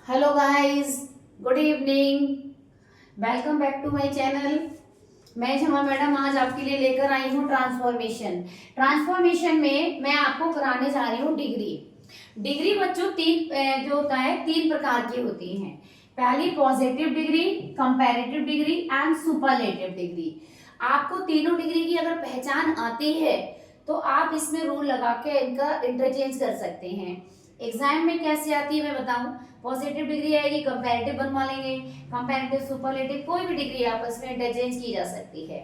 Hello guys, good evening. Welcome back to my channel. मैं Jhama madam आज आपके लिए लेकर आई हूँ ट्रांसफॉर्मेशन। ट्रांसफॉर्मेशन में मैं आपको कराने जा रही हूँ डिग्री। डिग्री बच्चों जो होता है तीन प्रकार की होती हैं। पहली positive degree, comparative degree and superlative degree. आपको तीनों डिग्री की अगर पहचान आती है तो आप इसमें रूल लगा के इनका इंटरचेंज कर सकते हैं। एग्जाम में कैसे आती है मैं बताऊं। पॉजिटिव डिग्री आएगी, कंपैरेटिव बनवा लेंगे, कंपैरेटिव सुपरलेटिव, कोई भी डिग्री आपस में इंटरचेंज की जा सकती है।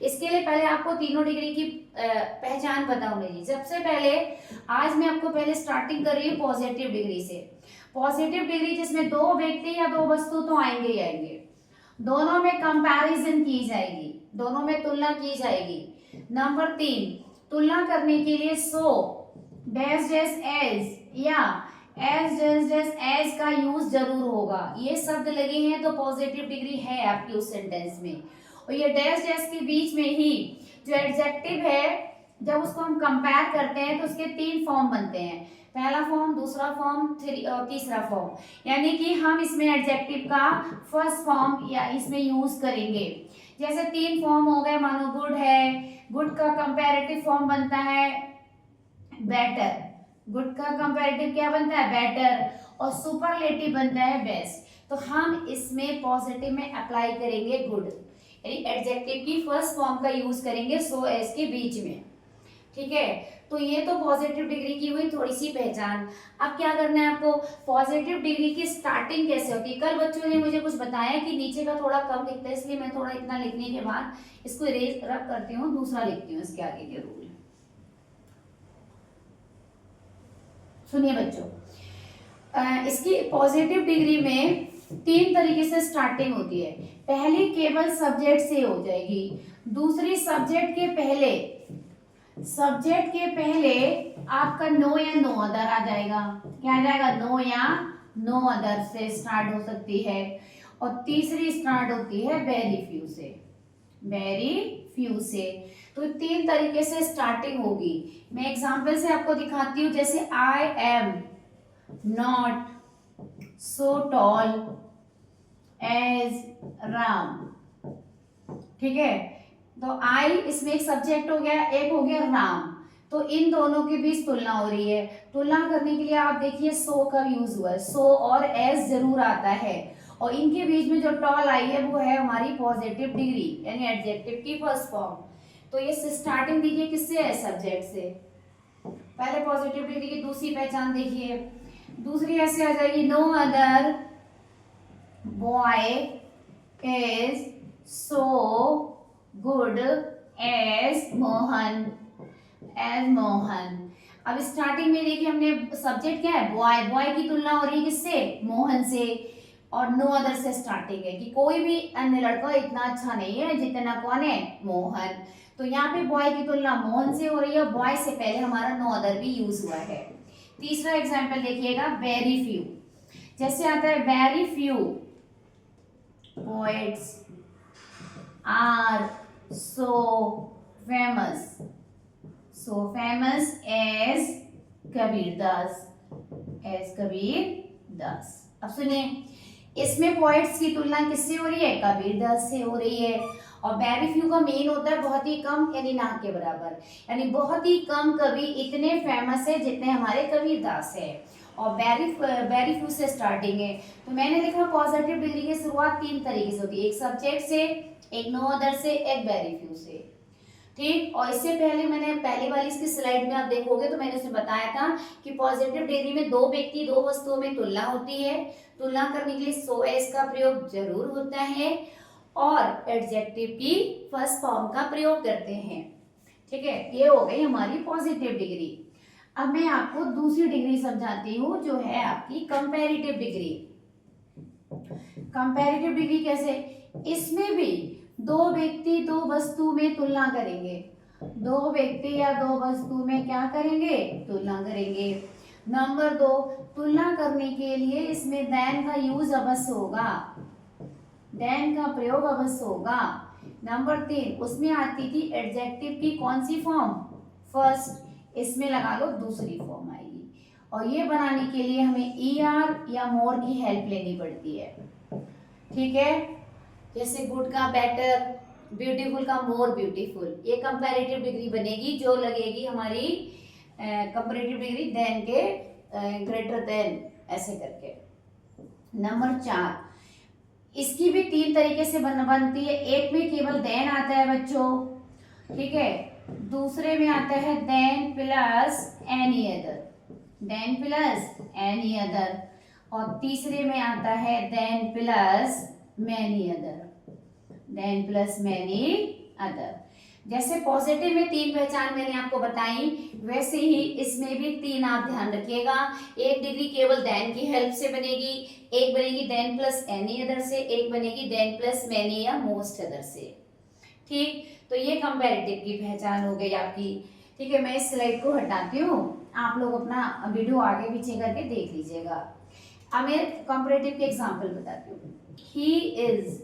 इसके लिए पहले आपको तीनों डिग्री की पहचान पता होनी चाहिए। सबसे पहले आज मैं आपको पहले स्टार्टिंग कर रही हूँ पॉजिटिव डिग्री से। पॉजिटिव डिग्री जिसमें दो व्यक्ति या दो वस्तु तो आएंगे ही आएंगे, दोनों में कंपैरिजन की जाएगी, दोनों में तुलना की जाएगी। नंबर 3, तुलना करने के लिए सो डैश डैश एज या एज डैश डैश एज का यूज जरूर होगा। ये शब्द लगे हैं तो पॉजिटिव डिग्री है आपकी उस सेंटेंस में। और ये डैश डैश के बीच में ही जो एडजेक्टिव है, जब उसको हम कंपेयर करते हैं तो उसके 3 फॉर्म बनते हैं। पहला फॉर्म, दूसरा फॉर्म, तीसरा फॉर्म। यानी कि हम इसमें एडजेक्टिव का फर्स्ट फॉर्म या इसमें यूज करेंगे। जैसे 3 फॉर्म हो गए, मानो गुड है, गुड का कंपैरेटिव फॉर्म बनता है बेटर, गुड का कंपैरेटिव क्या बनता है बेटर, और सुपरलेटिव बनता है बेस्ट। तो हम इसमें पॉजिटिव में अप्लाई करेंगे गुड, यानी एडजेक्टिव की फर्स्ट फॉर्म का यूज करेंगे सो एज के बीच में। ठीक है, तो ये तो पॉजिटिव डिग्री की हुई थोड़ी सी पहचान। अब क्या करना है आपको, पॉजिटिव डिग्री की स्टार्टिंग कैसे होती है। कल बच्चों ने मुझे कुछ बताया कि नीचे का थोड़ा कम दिखता है, इसलिए मैं थोड़ा इतना लिखने के बाद इसको इरेज रब करती हूँ, दूसरा लिखती हूँ इसके आगे के रूल। सुनिए बच्चों, इसकी पॉजिटिव डिग्री में 3 तरीके से स्टार्टिंग होती है। पहली केवल सब्जेक्ट से हो जाएगी, दूसरी सब्जेक्ट के पहले आपका नो या नो अदर आ जाएगा। क्या आ जाएगा, नो या नो अदर से स्टार्ट हो सकती है। और तीसरी स्टार्ट होती है वेरी फ्यू से, वेरी फ्यू से। तो 3 तरीके से स्टार्टिंग होगी। मैं एग्जांपल से आपको दिखाती हूँ। जैसे I am not so tall as Ram. ठीक है, तो आई इसमें एक सब्जेक्ट हो गया, एक हो गया राम। तो इन दोनों के बीच तुलना हो रही है। तुलना करने के लिए आप देखिए सो का यूज हुआ है, सो और एज जरूर आता है। और इनके बीच में जो टॉल आई है वो है हमारी पॉजिटिव डिग्री, यानी एडजेक्टिव की फर्स्ट फॉर्म। तो ये स्टार्टिंग देखिए किससे है, सब्जेक्ट से। पहले पॉजिटिव डिग्री की दूसरी पहचान देखिए, दूसरी ऐसे आ जाएगी, no other boy is so good as Mohan, as Mohan. अब स्टार्टिंग में देखिए हमने सब्जेक्ट क्या है, बॉय, बॉय की तुलना हो रही है किससे, मोहन से। और नो अदर से स्टार्टिंग है कि कोई भी अन्य लड़का इतना अच्छा नहीं है जितना कौन है, मोहन। तो यहाँ पे बॉय की तुलना मोहन से हो रही है, बॉय से पहले हमारा नो अदर भी यूज हुआ है। तीसरा एग्जाम्पल देखिएगा, वेरी फ्यू। जैसे आता है very few poets are so famous, so famous as Kabir Das, as Kabir Das. अब सुनिए, इसमें पोएट्स की तुलना किससे हो रही है, कबीर दास से हो रही है। और वेरी फ्यू का मेन होता है बहुत ही कम, यानी ना के बराबर, यानी बहुत ही कम कवि इतने फेमस है जितने हमारे कबीर दास है। और वेरी फ्यू से स्टार्टिंग है। तो मैंने लिखा पॉजिटिव डिग्री की शुरुआत 3 तरीके से होती है, एक सब्जेक्ट से, एक नो अदर से, एक वेरी फ्यू से। ठीक, और इससे पहले मैंने पहले वाली इसकी स्लाइड में आप देखोगे तो मैंने उसमें बताया था कि पॉजिटिव डिग्री में दो व्यक्ति दो वस्तुओं में तुलना होती है। तुलना करने के लिए सो एज का प्रयोग जरूर होता है और एडजेक्टिव की फर्स्ट फॉर्म का प्रयोग करते हैं। ठीक है, ये हो गई हमारी पॉजिटिव डिग्री। अब मैं आपको दूसरी डिग्री समझाती हूँ जो है आपकी कंपैरेटिव डिग्री। कंपैरेटिव डिग्री कैसे, इसमें भी दो व्यक्ति दो वस्तु में तुलना करेंगे, दो व्यक्ति या दो वस्तु में क्या करेंगे, तुलना करेंगे। नंबर 2, तुलना करने के लिए इसमें देन का यूज अवश्य होगा, देन का प्रयोग अवश्य होगा। नंबर 3, उसमें आती थी एडजेक्टिव की कौन सी फॉर्म, फर्स्ट, इसमें लगा लो दूसरी फॉर्म आएगी। और ये बनाने के लिए हमें ER या मोर की हेल्प लेनी पड़ती है। ठीक है, जैसे गुड का बेटर, ब्यूटीफुल का मोर ब्यूटीफुल, ये कंपैरेटिव डिग्री बनेगी जो लगेगी हमारी कंपैरेटिव डिग्री देन के ग्रेटर देन ऐसे करके। नंबर 4, इसकी भी 3 तरीके से बनती है। एक में केवल देन आता है बच्चों, ठीक है, दूसरे में आता है then plus any other, then plus any other, और तीसरे में आता है then plus many other, then plus many other. जैसे पॉजिटिव में 3 पहचान मैंने आपको बताई, वैसे ही इसमें भी 3 आप ध्यान रखिएगा। एक डिग्री केवल देन की हेल्प से बनेगी, एक बनेगी देन प्लस एनी अदर से, एक बनेगी देन प्लस मैनी या मोस्ट अदर से। ठीक, तो ये कंपैरेटिव की पहचान हो गई आपकी। ठीक है, मैं इस स्लाइड को हटाती हूँ, आप लोग अपना वीडियो आगे पीछे करके देख लीजिएगा। अब मैं कंपैरेटिव के एग्जांपल बताती हूँ। He is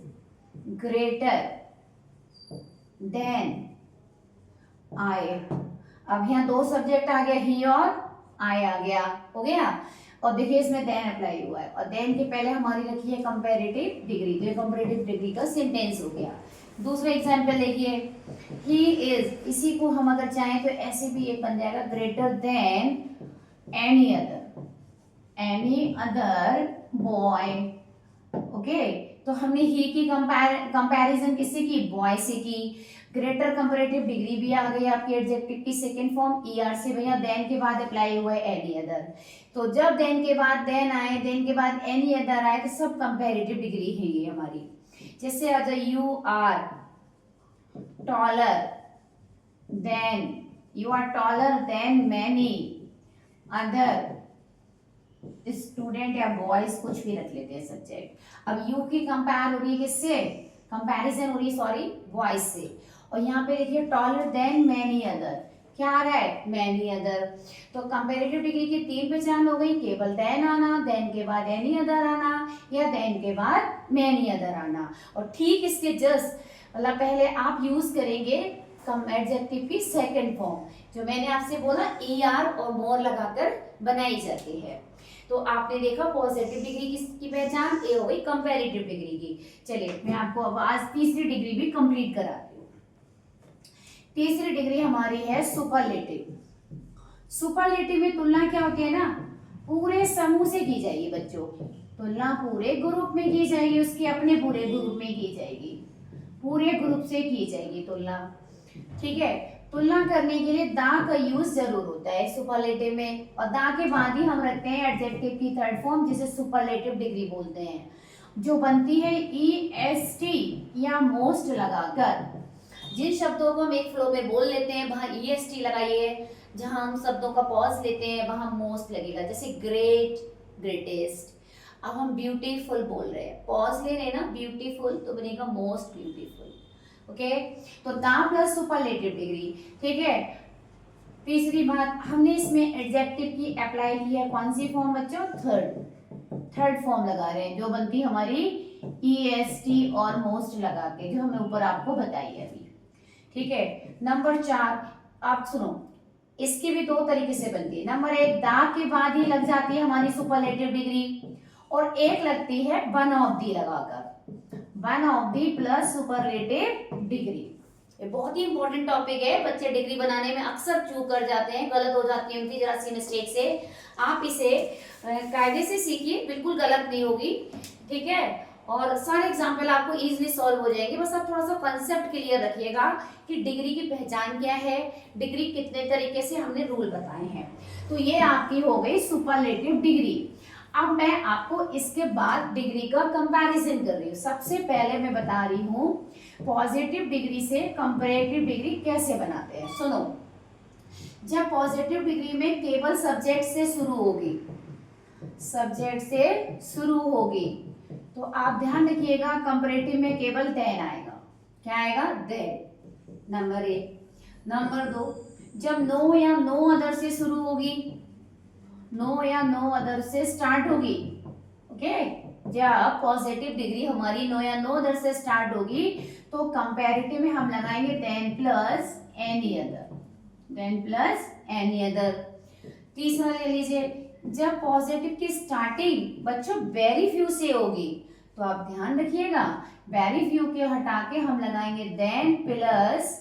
greater than I. अब यहाँ 2 सब्जेक्ट आ गया, ही और आई आ गया, हो गया। और देखिए इसमें देन अप्लाई हुआ है, और देन के पहले हमारी रखी है कंपैरेटिव डिग्री, तो ये कंपैरेटिव डिग्री का सेंटेंस हो गया। दूसरा एग्जांपल देखिए, ही इज, इसी को हम अगर चाहें तो ऐसे भी एक बन जाएगा, greater than any other boy. Okay, तो हमने ही की कंपैरिजन किससे की, बॉय से की। ग्रेटर कंपैरेटिव डिग्री भी आ गई आपकी एडजेक्टिव की सेकंड फॉर्म ER से, भैया देन के बाद अप्लाई हुआ है एनी अदर। तो जब देन के बाद देन आए, देन के बाद एनी अदर आए, तो सब कंपैरेटिव डिग्री है ये हमारी। जैसे आज you are taller than many other student या बॉयज, कुछ भी रख लेते हैं सब्जेक्ट। अब यू की कंपेयर हो रही है किससे, कंपैरिजन हो रही है सॉरी बॉयज से, और यहाँ पे देखिए टॉलर देन मैनी अदर, क्या आ रहा है, मैनी अदर। तो कंपैरेटिव डिग्री की 3 पहचान हो गई, केवल देन आना, देन के बाद एनी अदर आना, या देन के बाद मैनी अदर आना। और ठीक इसके जस्ट मतलब पहले आप यूज करेंगे एडजेक्टिव की सेकंड फॉर्म, जो मैंने आपसे बोला ER और मोर लगाकर बनाई जाती है। तो आपने देखा पॉजिटिव डिग्री किसकी पहचान, ए हो गई कंपैरेटिव डिग्री की। चलिए मैं आपको अब आज तीसरी डिग्री भी कंप्लीट कराती हूँ। तीसरी डिग्री हमारी है सुपरलेटिव। सुपरलेटिव में तुलना क्या होती है ना, पूरे समूह से की जाएगी बच्चों, तुलना पूरे ग्रुप में की जाएगी, उसके अपने पूरे ग्रुप में की जाएगी, पूरे ग्रुप से की जाएगी तुलना। ठीक है, तुलना करने के लिए दा का यूज जरूर होता है सुपरलेटिव में, और दा के बाद ही हम रखते हैं एडजेक्टिव की थर्ड फॉर्म, जिसे सुपरलेटिव डिग्री बोलते हैं, जो बनती है EST या मोस्ट लगाकर। जिन शब्दों को हम एक फ्लो में बोल लेते हैं वहां EST लगाइए, जहां हम शब्दों का पॉज लेते हैं वहां मोस्ट लगेगा। जैसे ग्रेट, ग्रेटेस्ट। अब हम ब्यूटीफुल बोल रहे हैं, पॉज ले रहे हैं ना, ब्यूटीफुल तो बनेगा मोस्ट ब्यूटीफुल। ओके, तो दा प्लस सुपरलेटिव डिग्री। ठीक है, तीसरी बात, हमने इसमें एडजेक्टिव की अप्लाई की है कौन सी फॉर्म बच्चों, थर्ड फॉर्म लगा रहे हैं, जो बनती हमारी EST और मोस्ट लगा के, जो हमने ऊपर आपको बताई है अभी। ठीक है, नंबर 4 आप सुनो, इसकी भी 2 तरीके से बनती है। नंबर 1, दा के बाद ही लग जाती है हमारी सुपरलेटिव डिग्री, और एक लगती है वन ऑफ दी लगाकर, one of the plus superlative degree. ये बहुत ही इंपॉर्टेंट टॉपिक है, बच्चे डिग्री बनाने में अक्सर चूक कर जाते हैं, गलत हो जाती है उनकी जरा सी मिस्टेक से। आप इसे कायदे से सीखिए, बिल्कुल गलत नहीं होगी। ठीक है, और सारे एग्जाम्पल आपको इजीली सॉल्व हो जाएंगे। बस आप थोड़ा सा कंसेप्ट क्लियर रखिएगा कि डिग्री की पहचान क्या है, डिग्री कितने तरीके से हमने रूल बताए हैं। तो ये आपकी हो गई सुपरलेटिव डिग्री। अब मैं आपको इसके बाद डिग्री का कंपैरिजन कर रही हूँ। सबसे पहले मैं बता रही हूँ पॉजिटिव डिग्री से कंपैरेटिव डिग्री कैसे बनाते हैं। सुनो, जब पॉजिटिव डिग्री में केवल सब्जेक्ट से शुरू होगी, सब्जेक्ट से शुरू होगी, तो आप ध्यान रखिएगा कंपैरेटिव में केवल देन आएगा। क्या आएगा, देन, नंबर 1। नंबर 2, जब नो या नो अदर से शुरू होगी, नो या नो अदर से स्टार्ट होगी। ओके, जब पॉजिटिव डिग्री हमारी नो या नो अदर से स्टार्ट होगी, तो कंपैरेटिव में हम लगाएंगे then plus any other, then plus any other. तीसरा ले लीजिए, जब पॉजिटिव की स्टार्टिंग बच्चों वेरी फ्यू से होगी तो आप ध्यान रखिएगा, वेरी फ्यू के हटा के हम लगाएंगे देन प्लस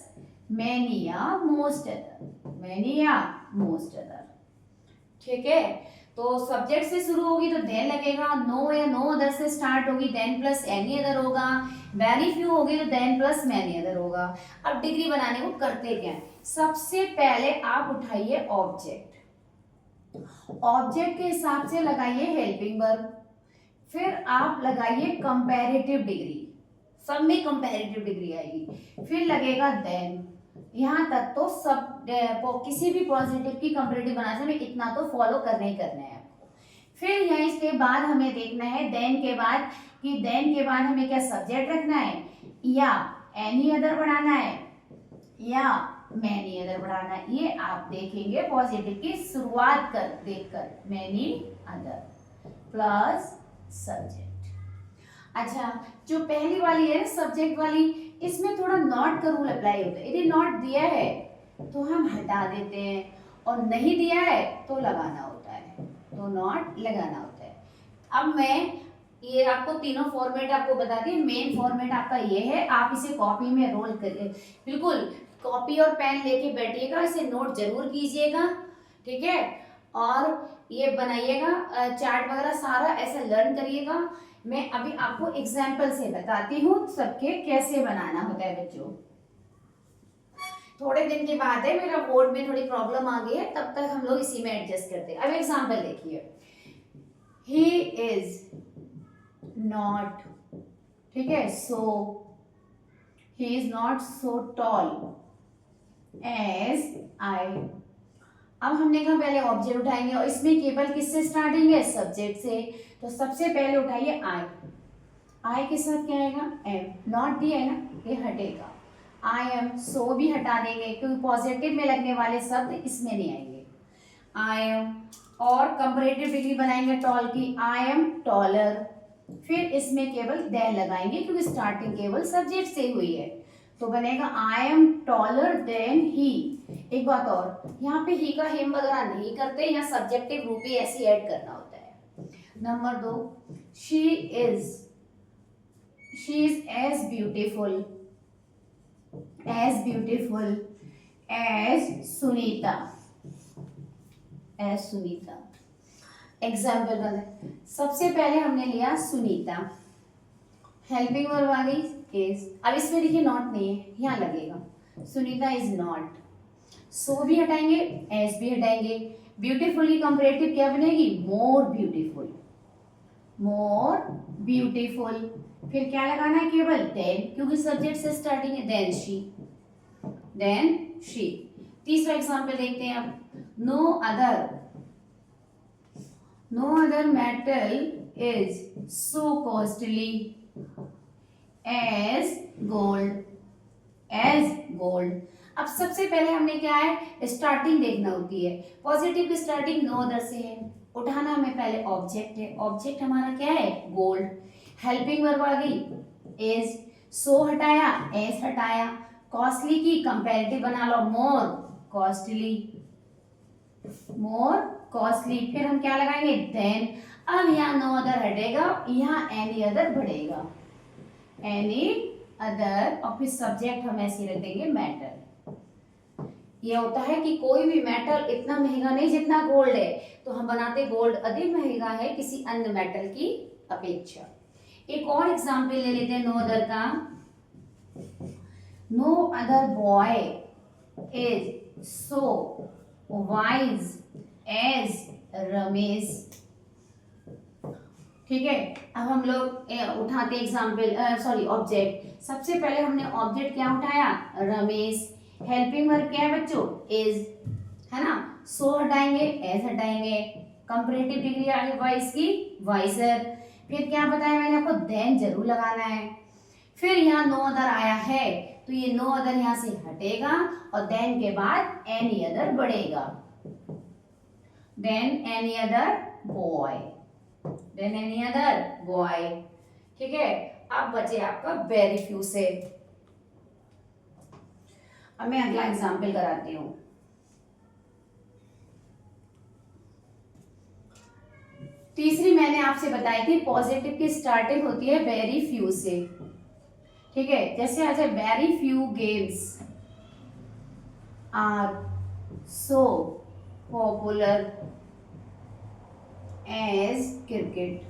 मैनी या मोस्ट अदर, मैनी या मोस्ट अदर। ठीक है, तो सब्जेक्ट से शुरू होगी तो देन लगेगा, नो या नो अदर से स्टार्ट होगी देन प्लस एनी अदर होगा, वेरी फ्यू होगी तो देन प्लस मैनी अदर होगा। अब डिग्री बनाने को करते क्या है, सबसे पहले आप उठाइए ऑब्जेक्ट, ऑब्जेक्ट के हिसाब से लगाइए हेल्पिंग वर्ब, फिर आप लगाइए कंपैरेटिव डिग्री, सब में कंपैरेटिव डिग्री आएगी, फिर लगेगा देन। यहाँ तक तो सब किसी भी पॉजिटिव की कंपैरेटिव बनाने में इतना तो फॉलो करना ही करना है आपको। फिर यहाँ इसके बाद हमें देखना है देन के बाद कि देन के बाद हमें क्या सब्जेक्ट रखना है या एनी अदर बढ़ाना है या मैनी अदर बढ़ाना है, ये आप देखेंगे पॉजिटिव की शुरुआत कर देखकर, मैनी अदर प्लस सब्जेक्ट। अच्छा, जो पहली वाली है सब्जेक्ट वाली, इसमें थोड़ा नॉट का रूल अप्लाई होता है, यदि नॉट दिया है तो हम हटा देते हैं और नहीं दिया है तो लगाना होता है, तो नॉट लगाना होता है। अब मैं ये आपको तीनों फॉर्मेट आपको बता दी, मेन फॉर्मेट आपका ये है, आप इसे कॉपी में रोल करिए, बिल्कुल कॉपी और पेन लेके बैठिएगा, इसे नोट जरूर कीजिएगा, ठीक है, और ये बनाइएगा चार्ट वगैरह सारा ऐसे लर्न करिएगा। मैं अभी आपको एग्जाम्पल से बताती हूँ सबके कैसे बनाना होता है बच्चों। थोड़े दिन की बात है, मेरा बोर्ड में थोड़ी प्रॉब्लम आ गई है, तब तक हम लोग इसी में एडजस्ट करते हैं। अब एग्जाम्पल देखिए, ही इज नॉट, ठीक है, so he is not so tall as I. अब हमने कहा पहले ऑब्जेक्ट उठाएंगे और इसमें केवल किससे स्टार्टिंग है, सब्जेक्ट से, तो सबसे पहले उठाइए आई, आई के साथ क्या आएगा एम, नॉट दिया है ना ये हटेगा, आई एम, सो भी हटा देंगे क्योंकि पॉजिटिव में लगने वाले शब्द इसमें नहीं आएंगे, आई एम, और कंपैरेटिव डिग्री बनाएंगे टॉल की, आई एम टॉलर, फिर इसमें केवल देन लगाएंगे क्योंकि स्टार्टिंग केवल सब्जेक्ट से हुई है, तो बनेगा I am taller than he. एक बात और, यहाँ पे ही का हिम वगैरह नहीं करते, यहाँ सब्जेक्टिव रूप ही ऐसे ऐड करना होता है। Number 2, she is as beautiful as Sunita, example बना, सबसे पहले हमने लिया सुनीता, हेल्पिंग वर्ब आ गई इज, अब इसमें देखिए नॉट नहीं है, यहाँ लगेगा सुनीता इज नॉट, सो भी हटाएंगे एस भी हटाएंगे, ब्यूटीफुल की कंपैरेटिव क्या बनेगी, मोर ब्यूटीफुल, फिर क्या लगाना है केवल देन क्योंकि सब्जेक्ट से स्टार्टिंग है, देन शी। तीसरा एग्जांपल देखते हैं अब, no other metal is so costly as gold. अब सबसे पहले हमने क्या है स्टार्टिंग देखना होती है, पॉजिटिव की स्टार्टिंग नो अदर से है, उठाना हमें पहले ऑब्जेक्ट है, ऑब्जेक्ट हमारा क्या है गोल्ड, हेल्पिंग वर्ब आ गई इज, सो हटाया एस हटाया, कॉस्टली की कंपैरेटिव बना लो मोर कॉस्टली, फिर हम क्या लगाएंगे देन। अब यहाँ नो अदर हटेगा, यहाँ एनी अदर बढ़ेगा, एनी अदर, और फिर सब्जेक्ट हम ऐसे रख देंगे मेटल। ये होता है कि कोई भी मेटल इतना महंगा नहीं जितना गोल्ड है, तो हम बनाते गोल्ड अधिक महंगा है किसी अन्य मेटल की अपेक्षा। एक और एग्जांपल ले लेते हैं नो अदर का, no other boy is so wise as Ramesh, ठीक है। अब हम लोग उठाते एग्जांपल ऑब्जेक्ट, सबसे पहले हमने ऑब्जेक्ट क्या उठाया रमेश, हेल्पिंग वर्ब क्या है बच्चों इज, है ना, सो हटाएंगे एज हटाएंगे, कंपैरेटिव डिग्री आ गई वाइस की वाइजर, फिर क्या बताया मैंने आपको देन जरूर लगाना है, फिर यहाँ नो अदर आया है तो ये नो अदर यहाँ से हटेगा और देन के बाद एनी अदर बढ़ेगा, देन एनी अदर बॉय, ठीक है। अब बचे आपका वेरी फ्यू से। अब मैं अगला एग्जाम्पल कराती हूँ, तीसरी मैंने आपसे बताई थी पॉजिटिव की स्टार्टिंग होती है वेरी फ्यू से, ठीक है। जैसे आ जाए very few games are so popular as cricket,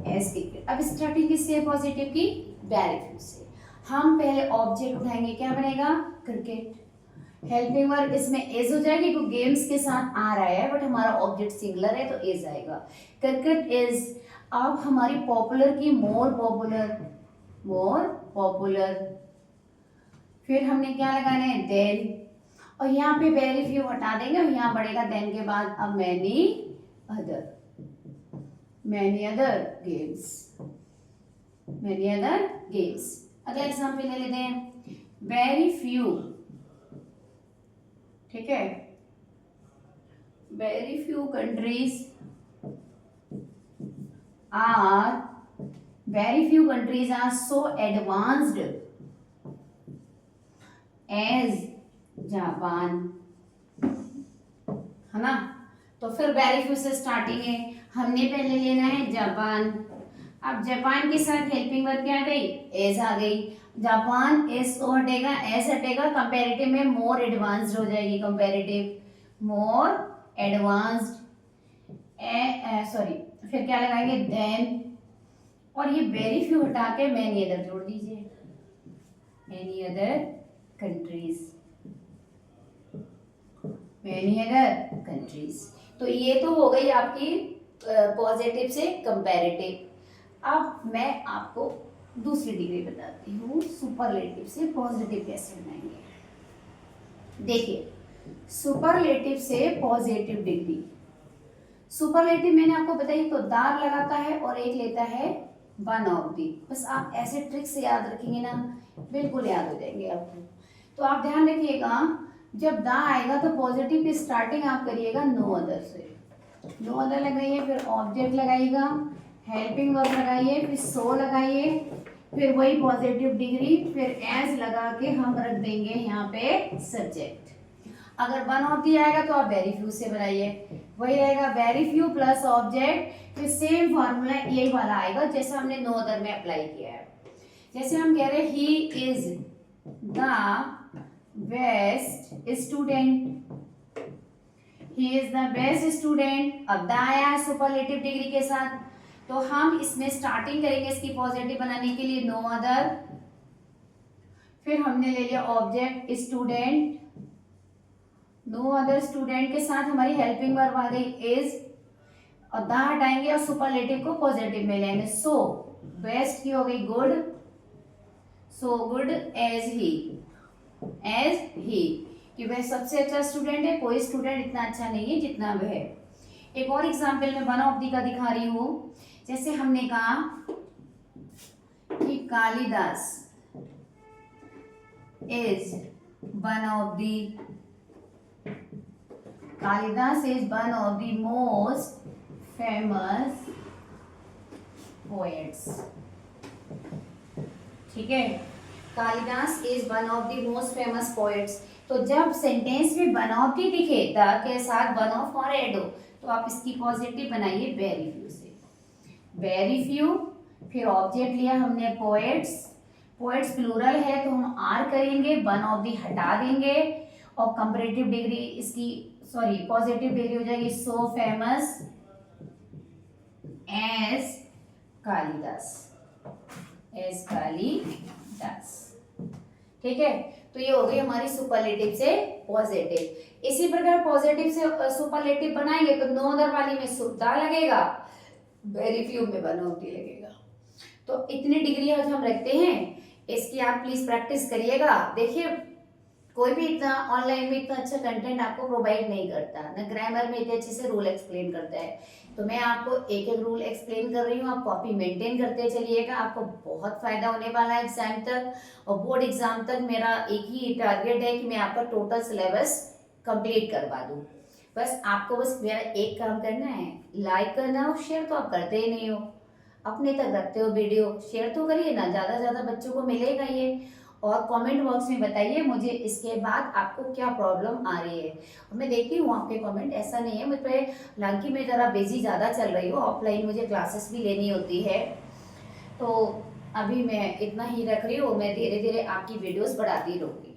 as cricket. अब स्टार्टिंग किससे है पॉजिटिव की? वेरी फ्यू से। हम पहले ऑब्जेक्ट उठाएंगे, क्या बनेगा? क्रिकेट। हेल्पिंग वर्ब इसमें एज हो जाएगी क्योंकि गेम्स के साथ आ रहा है, बट हमारा ऑब्जेक्ट सिंगुलर है तो एज आएगा। Cricket is. अब हमारी पॉपुलर की मोर पॉपुलर, मोर पॉपुलर। फिर हमने क्या लगाना है? देन। और यहाँ पे वेरी फ्यू हटा देंगे और यहाँ बढ़ेगा देन के बाद अब many other, many other games, many other games. अगला एग्जाम्पल ले लेते हैं, वेरी फ्यू, ठीक है। Very few countries are, very few countries are so advanced as Japan, है ना। तो फिर वेरी फ्यू से स्टार्टिंग है, हमने पहले लेना है जापान। अब जापान के साथ हेल्पिंग वर्ब क्या आ गई? एज आ गई। जापान एस ओ हटेगा, एस हटेगा, कंपैरेटिव में मोर एडवांस्ड हो जाएगी, कंपैरेटिव मोर एडवांस्ड, सॉरी। फिर क्या लगाएंगे? देन। और ये वेरी फ्यू हटा के मैनी अदर जोड़ दीजिए, many other countries, many other countries. तो ये तो हो गई आपकी पॉजिटिव से कंपैरेटिव। अब मैं आपको दूसरी डिग्री बताती हूँ, सुपरलेटिव से पॉजिटिव कैसे बनाएंगे। देखिए, सुपरलेटिव से पॉजिटिव डिग्री। सुपरलेटिव मैंने आपको बताई तो दार लगाता है और एक लेता है वन ऑफ दी। बस आप ऐसे ट्रिक से याद रखेंगे ना, बिल्कुल याद हो जाएंगे आपको। तो आप ध्यान रखिएगा, जब दा आएगा तो पॉजिटिव की स्टार्टिंग आप करिएगा नो अदर से। नो अदर लगाइए, फिर ऑब्जेक्ट लगाइएगा, हेल्पिंग वर्ब लगाइए, फिर सो लगाइए, फिर वही पॉजिटिव डिग्री, फिर एज लगा के हम रख देंगे यहाँ पे सब्जेक्ट। अगर वन ऑफ दी आएगा तो आप वेरी फ्यू से बनाइए, वही रहेगा वेरी फ्यू प्लस ऑब्जेक्ट, फिर सेम फॉर्मूला यही वाला आएगा जैसा हमने नो अदर में अप्लाई किया है। जैसे हम कह रहे हैं he is the best student, he is the best student. अब द आया सुपरलेटिव डिग्री के साथ, तो हम इसमें स्टार्टिंग करेंगे इसकी पॉजिटिव बनाने के लिए नो अदर, फिर हमने ले लिया object student, no other student के साथ हमारी हेल्पिंग वर्ब आ गई इज, और द हटाएंगे और सुपरलेटिव को पॉजिटिव में लेंगे। सो बेस्ट की हो गई good, so good as he, as he, कि वह सबसे अच्छा स्टूडेंट है, कोई स्टूडेंट इतना अच्छा नहीं है जितना वह है। एक और एग्जाम्पल में वन ऑफ दी का दिखा रही हूं। जैसे हमने कहा कि Kalidas is one of the, Kalidas is one of the most famous poets, ठीक है। Kalidas is one of the most famous poets. तो जब सेंटेंस में वन ऑफ दी दिखे द के साथ वन ऑफ और ऐड हो तो आप इसकी पॉजिटिव बनाइए वेरी फ्यू से, वेरी फ्यू। फिर ऑब्जेक्ट लिया हमने पोएट्स, पोएट्स प्लूरल है तो हम आर करेंगे, वन ऑफ दी हटा देंगे और कंपैरेटिव डिग्री इसकी, सॉरी पॉजिटिव डिग्री हो जाएगी so famous as Kalidas, as Kalidas, ठीक है। तो ये हो गई हमारी सुपरलेटिव से पॉजिटिव। इसी प्रकार पॉजिटिव से सुपरलेटिव बनाएंगे तो नो अदर वाली में सुधा लगेगा, वेरी फ्यू में वन ऑफ दी लगेगा। तो इतनी डिग्री आज हम रखते हैं, इसकी आप प्लीज प्रैक्टिस करिएगा। देखिए कोई भी इतना ऑनलाइन में इतना अच्छा कंटेंट आपको प्रोवाइड नहीं करता, ना ग्रामर में इतने अच्छे से रूल एक्सप्लेन करता है। तो मैं आपको एक एक रूल एक्सप्लेन कर रही हूँ, आप कॉपी मेंटेन करते चलिएगा, आपको बहुत फायदा होने वाला है एग्जाम तक। और बोर्ड एग्जाम तक मेरा एक ही टारगेट है कि मैं आपका टोटल सिलेबस कंप्लीट करवा दूँ। बस आपको बस मेरा एक काम करना है, लाइक करना हो, शेयर तो आप करते ही नहीं हो, अपने तक रखते हो वीडियो, शेयर तो करिए ना, ज़्यादा से ज़्यादा बच्चों को मिलेगा ये। और कमेंट बॉक्स में बताइए मुझे इसके बाद आपको क्या प्रॉब्लम आ रही है। मैं देखती हूँ आपके कमेंट, ऐसा नहीं है मुझ पर, हालांकि मैं ज़रा बिजी ज़्यादा चल रही हूँ, ऑफलाइन मुझे क्लासेस भी लेनी होती है, तो अभी मैं इतना ही रख रही हूँ। मैं धीरे धीरे आपकी वीडियोस बढ़ाती रहूँगी।